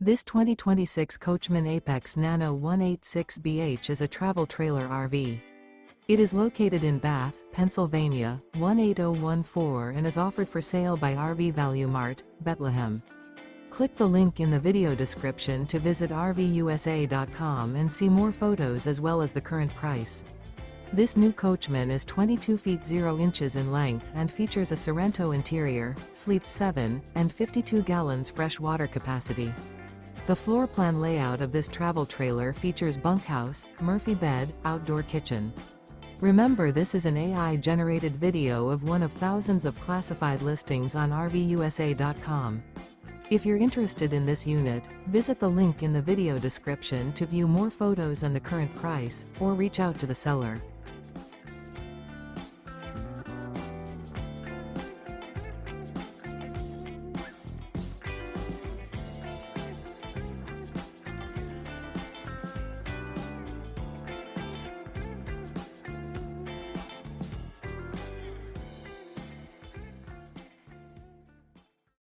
This 2026 Coachmen Apex Nano 186BH is a travel trailer RV. It is located in Bath, Pennsylvania, 18014 and is offered for sale by RV Value Mart, Behtlehem. Click the link in the video description to visit RVUSA.com and see more photos as well as the current price. This new Coachmen is 22 feet 0 inches in length and features a Sorrento interior, sleeps 7, and 52 gallons fresh water capacity. The floor plan layout of this travel trailer features bunkhouse, Murphy bed, outdoor kitchen. Remember, this is an AI-generated video of one of thousands of classified listings on RVUSA.com. If you're interested in this unit, visit the link in the video description to view more photos and the current price, or reach out to the seller.